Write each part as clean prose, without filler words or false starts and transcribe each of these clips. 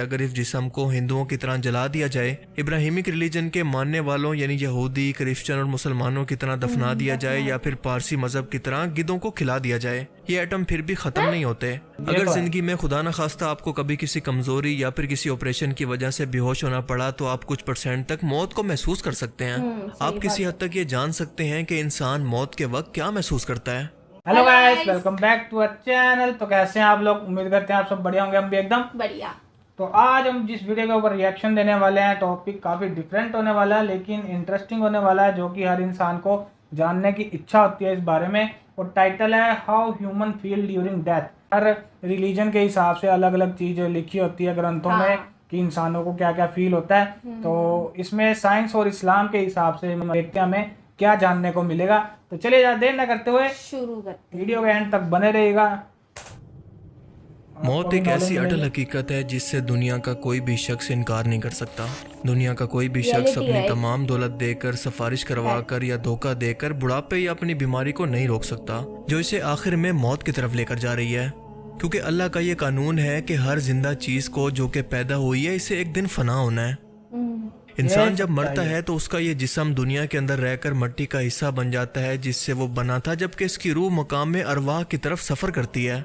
अगर इस जिस्म को हिंदुओं की तरह जला दिया जाए, इब्राहिमिक रिलीजन के मानने वालों यानी यहूदी, क्रिश्चियन और मुसलमानों की तरह दफना दिया जाए, या फिर पारसी मजहब की तरह गिद्धों को खिला दिया जाए, ये एटम फिर भी खत्म नहीं होते। अगर जिंदगी में खुदा न खास्ता आपको कभी किसी कमजोरी या फिर किसी ऑपरेशन की वजह से बेहोश होना पड़ा तो आप कुछ % तक मौत को महसूस कर सकते हैं। आप किसी हद तक ये जान सकते हैं कि इंसान मौत के वक्त क्या महसूस करता है। Hello guys, welcome back to our channel. तो कैसे हैं आप लोग? उम्मीद करते हैं आप सब बढ़िया होंगे, हम भी एकदम बढ़िया। तो आज हम जिस वीडियो के ऊपर रिएक्शन देने वाले हैं, टॉपिक काफ़ी डिफरेंट होने वाला है लेकिन इंटरेस्टिंग होने वाला है, जो कि हर इंसान को जानने की इच्छा होती है इस बारे में। और टाइटल है how human feel during death. Her religion के हिसाब से अलग अलग चीज़ लिखी होती है ग्रंथों में कि इंसानों को क्या क्या फील होता है। तो इसमें साइंस और इस्लाम के हिसाब से देखते हैं हमें क्या जानने को मिलेगा। तो चलिए ज़्यादा देर न करते हुए शुरू करते वीडियो के एंड तक बने रहिएगा। मौत एक ऐसी अटल हकीकत है जिससे दुनिया का कोई भी शख्स इनकार नहीं कर सकता। दुनिया का कोई भी शख्स अपनी तमाम दौलत देकर, सिफारिश करवा कर या धोखा देकर बुढ़ापे या अपनी बीमारी को नहीं रोक सकता, जो इसे आखिर में मौत की तरफ लेकर जा रही है। क्योंकि अल्लाह का ये कानून है कि हर जिंदा चीज को जो कि पैदा हुई है इसे एक दिन फना होना है। इंसान जब मरता है तो उसका ये जिस्म दुनिया के अंदर रहकर मिट्टी का हिस्सा बन जाता है जिससे वो बना था, जबकि इसकी रूह मकाम में अरवाह की तरफ सफर करती है।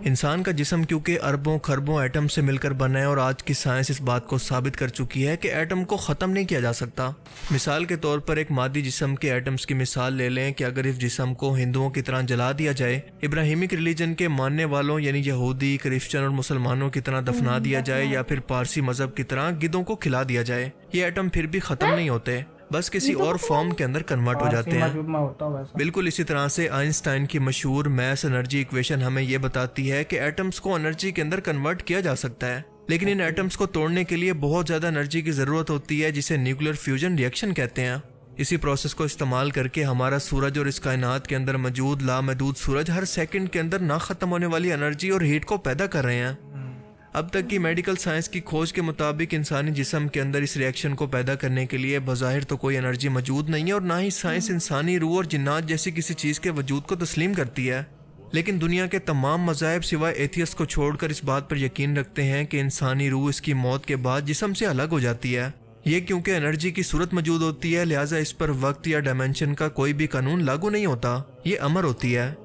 इंसान का जिस्म क्योंकि अरबों खरबों एटम से मिलकर बना है और आज की साइंस इस बात को साबित कर चुकी है कि एटम को ख़त्म नहीं किया जा सकता। मिसाल के तौर पर एक मादी जिस्म के एटम्स की मिसाल ले लें कि अगर इस जिस्म को हिंदुओं की तरह जला दिया जाए, इब्राहिमिक रिलीजन के मानने वालों यानी यहूदी, क्रिश्चियन और मुसलमानों की तरह दफना दिया जाए, या फिर पारसी मजहब की तरह गिद्धों को खिला दिया जाए, ये एटम फिर भी ख़त्म नहीं होते, बस किसी और फॉर्म के अंदर कन्वर्ट हो जाते हैं। बिल्कुल इसी तरह से आइंस्टाइन की मशहूर मैथ एनर्जी इक्वेशन हमें यह बताती है कि एटम्स को एनर्जी के अंदर कन्वर्ट किया जा सकता है, लेकिन इन एटम्स को तोड़ने के लिए बहुत ज्यादा एनर्जी की जरूरत होती है, जिसे न्यूक्लियर फ्यूजन रिएक्शन कहते हैं। इसी प्रोसेस को इस्तेमाल करके हमारा सूरज और इस कायनात के अंदर मौजूद लामहदूद सूरज हर सेकंड के अंदर ना खत्म होने वाली एनर्जी और हीट को पैदा कर रहे हैं। अब तक की मेडिकल साइंस की खोज के मुताबिक इंसानी जिस्म के अंदर इस रिएक्शन को पैदा करने के लिए बज़ाहिर तो कोई एनर्जी मौजूद नहीं है, और ना ही साइंस इंसानी रूह और जिन्नात जैसी किसी चीज़ के वजूद को तस्लीम करती है। लेकिन दुनिया के तमाम मज़ाहिब सिवाय एथियस्ट को छोड़कर इस बात पर यकीन रखते हैं कि इंसानी रूह इसकी मौत के बाद जिस्म से अलग हो जाती है। ये क्योंकि एनर्जी की सूरत मौजूद होती है, लिहाजा इस पर वक्त या डायमेंशन का कोई भी कानून लागू नहीं होता, ये अमर होती है।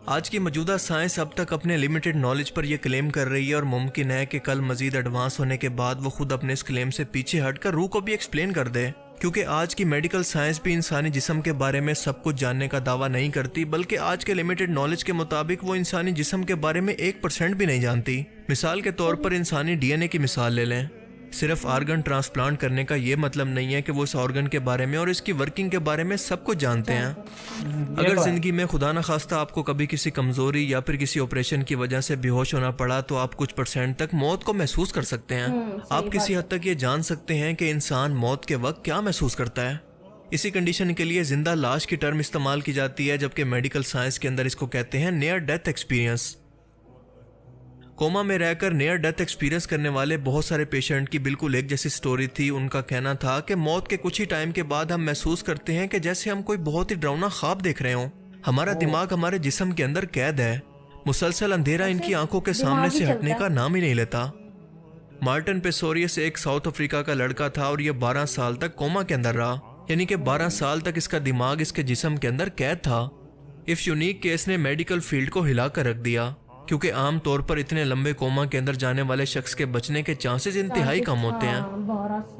आज की मौजूदा साइंस अब तक अपने लिमिटेड नॉलेज पर यह क्लेम कर रही है, और मुमकिन है कि कल मजीद एडवांस होने के बाद वो खुद अपने इस क्लेम से पीछे हटकर रूह को भी एक्सप्लेन कर दे। क्योंकि आज की मेडिकल साइंस भी इंसानी जिस्म के बारे में सब कुछ जानने का दावा नहीं करती, बल्कि आज के लिमिटेड नॉलेज के मुताबिक वो इंसानी जिस्म के बारे में 1% भी नहीं जानती। मिसाल के तौर पर इंसानी DNA की मिसाल ले लें। सिर्फ ऑर्गन ट्रांसप्लांट करने का ये मतलब नहीं है कि वो इस ऑर्गन के बारे में और इसकी वर्किंग के बारे में सब कुछ जानते हैं। अगर जिंदगी में खुदा न खास्ता आपको कभी किसी कमजोरी या फिर किसी ऑपरेशन की वजह से बेहोश होना पड़ा तो आप कुछ % तक मौत को महसूस कर सकते हैं। आप किसी हद तक ये जान सकते हैं कि इंसान मौत के वक्त क्या महसूस करता है। इसी कंडीशन के लिए जिंदा लाश की टर्म इस्तेमाल की जाती है, जबकि मेडिकल साइंस के अंदर इसको कहते हैं नियर डेथ एक्सपीरियंस। कोमा में रहकर नियर डेथ एक्सपीरियंस करने वाले बहुत सारे पेशेंट की बिल्कुल एक जैसी स्टोरी थी। उनका कहना था कि मौत के कुछ ही टाइम के बाद हम महसूस करते हैं कि जैसे हम कोई बहुत ही डरावना ख्वाब देख रहे हों। हमारा दिमाग हमारे जिस्म के अंदर कैद है, मुसलसल अंधेरा इनकी आंखों के सामने से हटने का नाम ही नहीं लेता। मार्टिन पेसोरियस एक साउथ अफ्रीका का लड़का था और यह 12 साल तक कोमा के अंदर रहा, यानी कि 12 साल तक इसका दिमाग इसके जिस्म के अंदर कैद था। इस यूनिक केस ने मेडिकल फील्ड को हिला कर रख दिया, क्योंकि आम तौर पर इतने लंबे कोमा के अंदर जाने वाले शख्स के बचने के चांसेस इंतहाई कम होते हैं।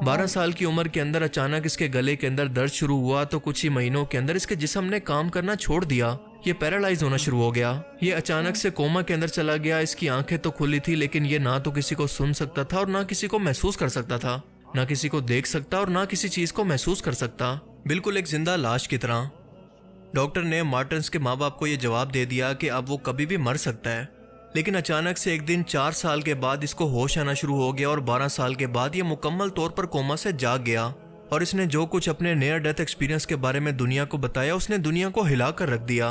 12 साल की उम्र के अंदर अचानक इसके गले के अंदर दर्द शुरू हुआ तो कुछ ही महीनों के अंदर इसके जिस्म ने काम करना छोड़ दिया। ये पैरालाइज होना शुरू हो गया। ये अचानक से कोमा के अंदर चला गया। इसकी आंखें तो खुली थी, लेकिन ये ना तो किसी को सुन सकता था और ना किसी को महसूस कर सकता था, ना किसी को देख सकता और ना किसी चीज को महसूस कर सकता, बिल्कुल एक जिंदा लाश की तरह। डॉक्टर ने मार्टिन्स के माँ बाप को यह जवाब दे दिया कि अब वो कभी भी मर सकता है। लेकिन अचानक से एक दिन 4 साल के बाद इसको होश आना शुरू हो गया और 12 साल के बाद ये मुकम्मल तौर पर कोमा से जाग गया, और इसने जो कुछ अपने नियर डेथ एक्सपीरियंस के बारे में दुनिया को बताया उसने दुनिया को हिला कर रख दिया।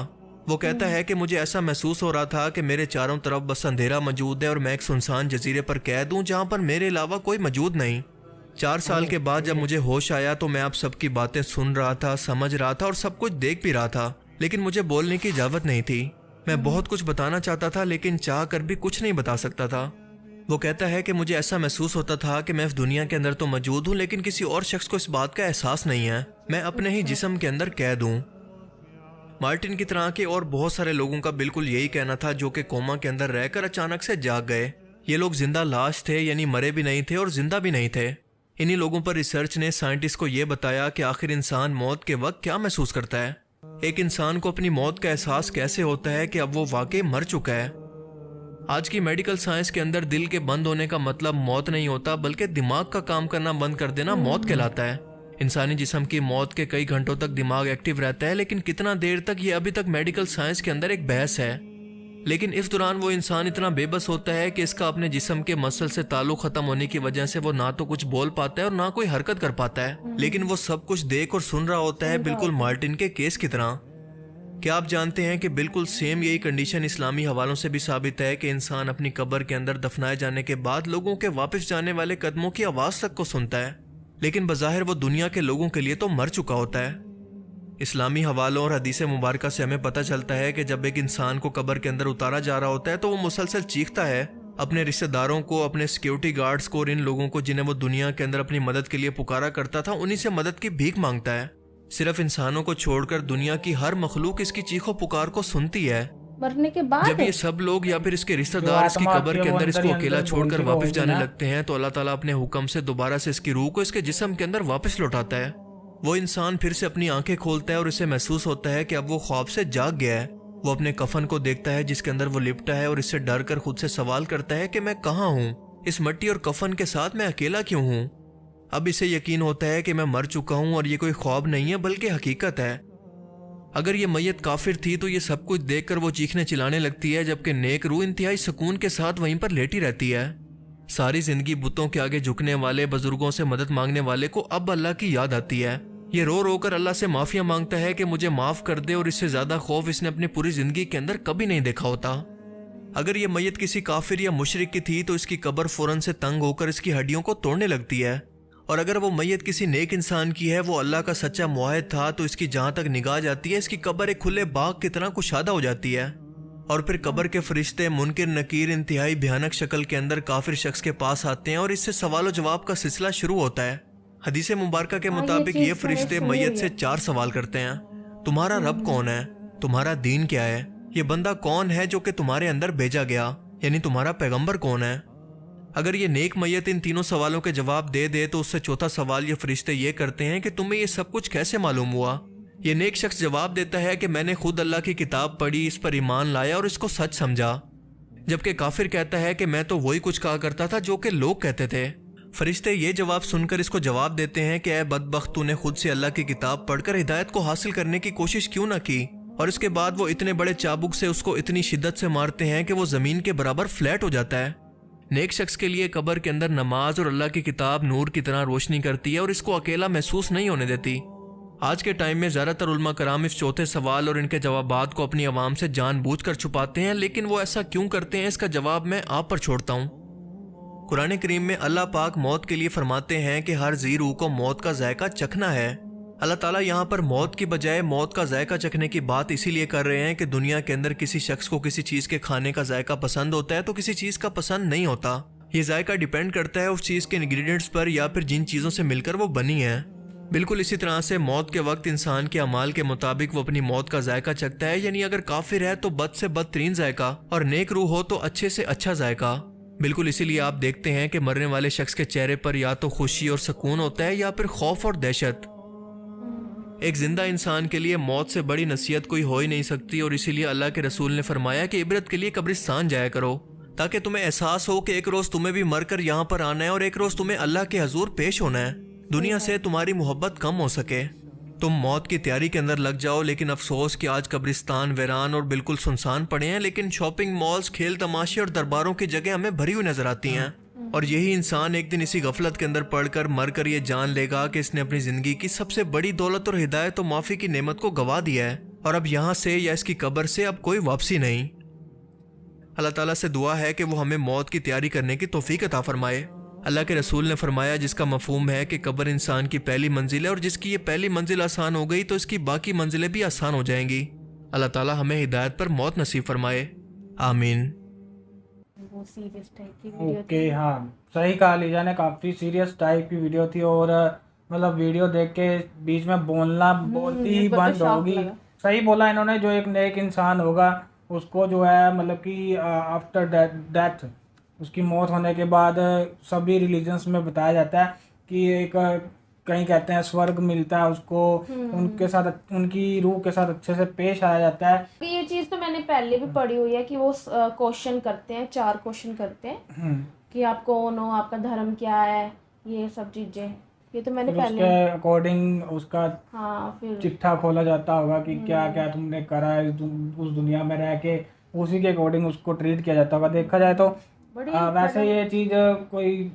वो कहता है कि मुझे ऐसा महसूस हो रहा था कि मेरे चारों तरफ बस अंधेरा मौजूद है और मैं एक सुनसान जजीरे पर कैद हूँ जहाँ पर मेरे अलावा कोई मौजूद नहीं। 4 साल के बाद जब मुझे होश आया तो मैं आप सबकी बातें सुन रहा था, समझ रहा था और सब कुछ देख भी रहा था, लेकिन मुझे बोलने की इजाज़त नहीं थी। मैं बहुत कुछ बताना चाहता था लेकिन चाह कर भी कुछ नहीं बता सकता था। वो कहता है कि मुझे ऐसा महसूस होता था कि मैं इस दुनिया के अंदर तो मौजूद हूँ, लेकिन किसी और शख्स को इस बात का एहसास नहीं है। मैं अपने ही जिस्म के अंदर कैद हूँ। मार्टिन की तरह के और बहुत सारे लोगों का बिल्कुल यही कहना था, जो कि कोमा के अंदर रहकर अचानक से जाग गए। ये लोग जिंदा लाश थे, यानी मरे भी नहीं थे और जिंदा भी नहीं थे। इन्हीं लोगों पर रिसर्च ने साइंटिस्ट को यह बताया कि आखिर इंसान मौत के वक्त क्या महसूस करता है। एक इंसान को अपनी मौत का एहसास कैसे होता है कि अब वो वाकई मर चुका है। आज की मेडिकल साइंस के अंदर दिल के बंद होने का मतलब मौत नहीं होता, बल्कि दिमाग का काम करना बंद कर देना मौत कहलाता है। इंसानी जिस्म की मौत के कई घंटों तक दिमाग एक्टिव रहता है, लेकिन कितना देर तक, ये अभी तक मेडिकल साइंस के अंदर एक बहस है। लेकिन इस दौरान वो इंसान इतना बेबस होता है कि इसका अपने जिस्म के मसल से ताल्लुक खत्म होने की वजह से वो ना तो कुछ बोल पाता है और ना कोई हरकत कर पाता है, लेकिन वो सब कुछ देख और सुन रहा होता है, बिल्कुल मार्टिन के केस की तरह। क्या आप जानते हैं कि बिल्कुल सेम यही कंडीशन इस्लामी हवालों से भी साबित है कि इंसान अपनी कब्र के अंदर दफनाए जाने के बाद लोगों के वापस जाने वाले कदमों की आवाज तक को सुनता है, लेकिन बज़ाहिर वो दुनिया के लोगों के लिए तो मर चुका होता है। इस्लामी हवालों और हदीस मुबारका से हमें पता चलता है कि जब एक इंसान को कब्र के अंदर उतारा जा रहा होता है तो वो मुसलसल चीखता है, अपने रिश्तेदारों को, अपने सिक्योरिटी गार्ड्स को और इन लोगों को जिन्हें वो दुनिया के अंदर अपनी मदद के लिए पुकारा करता था, उन्हीं से मदद की भीख मांगता है। सिर्फ इंसानों को छोड़कर दुनिया की हर मखलूक इसकी चीखों पुकार को सुनती है। मरने के बाद जब ये सब लोग या फिर इसके रिश्तेदार इसकी कब्र के अंदर इसको अकेला छोड़कर वापस जाने लगते हैं तो अल्लाह ताला अपने हुक्म से दोबारा से इसकी रूह को इसके जिस्म के अंदर वापस लौटाता है। वो इंसान फिर से अपनी आंखें खोलता है और इसे महसूस होता है कि अब वो ख्वाब से जाग गया है। वो अपने कफन को देखता है जिसके अंदर वो लिपटा है और इससे डर कर खुद से सवाल करता है कि मैं कहाँ हूँ, इस मिट्टी और कफन के साथ मैं अकेला क्यों हूँ। अब इसे यकीन होता है कि मैं मर चुका हूँ और ये कोई ख्वाब नहीं है बल्कि हकीकत है। अगर ये मैयत काफिर थी तो ये सब कुछ देखकर वो चीखने चिल्लाने लगती है, जबकि नेक रूह इंतहाई सुकून के साथ वहीं पर लेटी रहती है। सारी जिंदगी बुतों के आगे झुकने वाले, बुजुर्गों से मदद मांगने वाले को अब अल्लाह की याद आती है। ये रो रो कर अल्लाह से माफिया मांगता है कि मुझे माफ कर दे, और इससे ज्यादा खौफ इसने अपनी पूरी जिंदगी के अंदर कभी नहीं देखा होता। अगर ये मैयत किसी काफिर या मुशरिक की थी तो इसकी कब्र फौरन से तंग होकर इसकी हड्डियों को तोड़ने लगती है, और अगर वो मैयत किसी नेक इंसान की है, वो अल्लाह का सच्चा मुआहिद था, तो इसकी जहां तक निगाह जाती है इसकी कब्र एक खुले बाग की तरह कुशादा हो जाती है। और फिर कब्र के फरिश्ते मुनकिर नकीर इंतहाई भयानक शक्ल के अंदर काफिर शख्स के पास आते हैं और इससे सवाल जवाब का सिलसिला शुरू होता है। हदीस मुबारका के मुताबिक ये फरिश्ते मैयत से 4 सवाल करते हैं। तुम्हारा रब कौन है? तुम्हारा दीन क्या है? ये बंदा कौन है जो कि तुम्हारे अंदर भेजा गया, यानी तुम्हारा पैगंबर कौन है? अगर ये नेक मैयत इन तीनों सवालों के जवाब दे दे तो उससे चौथा सवाल ये फरिश्ते ये करते हैं कि तुम्हें ये सब कुछ कैसे मालूम हुआ? ये नेक शख्स जवाब देता है कि मैंने खुद अल्लाह की किताब पढ़ी, इस पर ईमान लाया और इसको सच समझा। जबकि काफिर कहता है कि मैं तो वही कुछ कहा करता था जो कि लोग कहते थे। फरिश्ते ये जवाब सुनकर इसको जवाब देते हैं कि ऐ बदबख्त, तूने खुद से अल्लाह की किताब पढ़कर हिदायत को हासिल करने की कोशिश क्यों ना की? और इसके बाद वो इतने बड़े चाबुक से उसको इतनी शिद्दत से मारते हैं कि वो जमीन के बराबर फ्लैट हो जाता है। नेक शख्स के लिए कब्र के अंदर नमाज और अल्लाह की किताब नूर की तरह रोशनी करती है और इसको अकेला महसूस नहीं होने देती। आज के टाइम में ज़्यादातर उलमा कराम इस चौथे सवाल और इनके जवाबात को अपनी आवाम से जानबूझकर छुपाते हैं, लेकिन वो ऐसा क्यों करते हैं इसका जवाब मैं आप पर छोड़ता हूँ। कुरान करीम में अल्लाह पाक मौत के लिए फरमाते हैं कि हर जी रूह को मौत का जायका चखना है। अल्लाह ताला यहाँ पर मौत की बजाय मौत का जायका चखने की बात इसीलिए कर रहे हैं कि दुनिया के अंदर किसी शख्स को किसी चीज़ के खाने का जायका पसंद होता है तो किसी चीज़ का पसंद नहीं होता। ये जायका डिपेंड करता है उस चीज़ के इंग्रेडिएंट्स पर या फिर जिन चीज़ों से मिलकर वो बनी है। बिल्कुल इसी तरह से मौत के वक्त इंसान के अमाल के मुताबिक वो अपनी मौत का जायका चखता है, यानी अगर काफिर है तो बद से बदतरीन जायका और नेक रूह हो तो अच्छे से अच्छा जायका। बिल्कुल इसीलिए आप देखते हैं कि मरने वाले शख्स के चेहरे पर या तो खुशी और सुकून होता है या फिर खौफ और दहशत। एक जिंदा इंसान के लिए मौत से बड़ी नसीहत कोई हो ही नहीं सकती, और इसीलिए अल्लाह के रसूल ने फरमाया कि इबरत के लिए कब्रिस्तान जाया करो, ताकि तुम्हें एहसास हो कि एक रोज तुम्हें भी मरकर यहाँ पर आना है और एक रोज तुम्हें अल्लाह के हजूर पेश होना है। दुनिया से तुम्हारी मोहब्बत कम हो सके। तुम मौत की तैयारी के अंदर लग जाओ, लेकिन अफसोस कि आज कब्रिस्तान वीरान और बिल्कुल सुनसान पड़े हैं, लेकिन शॉपिंग मॉल्स, खेल तमाशे और दरबारों की जगह हमें भरी हुई नजर आती हैं। और यही इंसान एक दिन इसी गफलत के अंदर पड़कर मरकर ये जान लेगा कि इसने अपनी जिंदगी की सबसे बड़ी दौलत और हिदायत और माफी की नेमत को गवा दिया है, और अब यहाँ से या इसकी कब्र से अब कोई वापसी नहीं। अल्लाह ताला से दुआ है कि वो हमें मौत की तैयारी करने की तौफीक अता फरमाए। अल्लाह के रसूल ने फरमाया, जिसका मफहूम है कि कब्र इंसान की पहली मंजिल है और जिसकी ये पहली मंजिल आसान हो गई तो इसकी बाकी मंजिलें भी आसान हो जाएंगी। अल्लाह ताला हमें हिदायत पर मौत नसीब फरमाए। आमीन। वो सीरियस टाइप की वीडियो ओके, हाँ सही कहा लीजा ने, काफ़ी सीरियस टाइप की वीडियो थी और मतलब वीडियो देख के बीच में बोलती ही मेरे को तो बंद शौक होगी। लगा। सही बोला इन्होंने, जो एक नेक इंसान होगा उसको जो है मतलब कि आफ्टर डेथ, उसकी मौत होने के बाद सभी रिलीजन्स में बताया जाता है कि एक कहीं कहते हैं स्वर्ग मिलता है उसको, उनके साथ उनकी रूह के साथ अच्छे से पेश आया जाता है। ये चीज़ तो मैंने पहले भी पढ़ी हुई है कि वो क्वेश्चन करते हैं, 4 क्वेश्चन करते हैं हम्म, कि आप कौन हो, आपका धर्म क्या है, ये सब चीज़ें, ये तो मैंने फिर उसके पहले। अकॉर्डिंग उसका हाँ फिर चिट्ठा खोला जाता होगा कि क्या क्या तुमने करा है उस दुनिया में रह के, उसी के अकॉर्डिंग उसको ट्रीट किया जाता होगा। देखा जाए तो बड़ी वैसे ये चीज़ कोई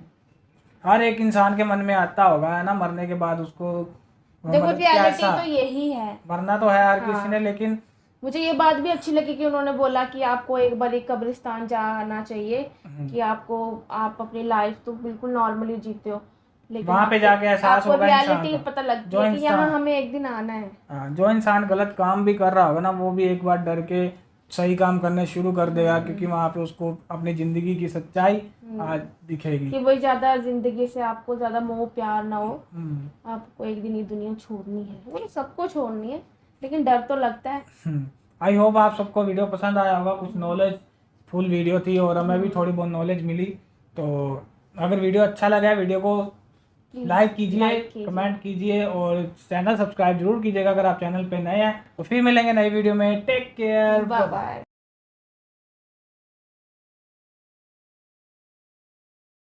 हर एक इंसान के मन में आता होगा, है ना, मरने के बाद उसको देखो मतलब रियलिटी कैसा, तो यही है। मरना तो है हर हाँ। किसी ने, लेकिन मुझे ये बात भी अच्छी लगी कि उन्होंने बोला कि आपको एक बार एक कब्रिस्तान जाना चाहिए, कि आप अपनी लाइफ तो बिल्कुल नॉर्मली जीते हो, लेकिन वहाँ पे जाके एहसास आपको होगा इंसान रियलिटी का। पता लगती जो है कि यहाँ इंसान हमें एक दिन आना है। जो इंसान गलत काम भी कर रहा होगा ना, वो भी एक बार डर के सही काम करने शुरू कर देगा, क्योंकि वहाँ पे उसको अपनी जिंदगी की सच्चाई आज दिखेगी। कि वही ज़्यादा जिंदगी से आपको ज़्यादा मोह प्यार ना हो, हम्म आपको एक दिन ये दुनिया छोड़नी है, मतलब सबको छोड़नी है, लेकिन डर तो लगता है। आई होप आप सबको वीडियो पसंद आया होगा, कुछ नॉलेज फुल वीडियो थी और हमें भी थोड़ी बहुत नॉलेज मिली। तो अगर वीडियो अच्छा लगा है, वीडियो को लाइक कीजिए, लाइक कीजिए। कमेंट कीजिए और चैनल सब्सक्राइब जरूर कीजिएगा अगर आप चैनल पे नए हैं। तो फिर मिलेंगे नई वीडियो में, टेक केयर, बाय बाय।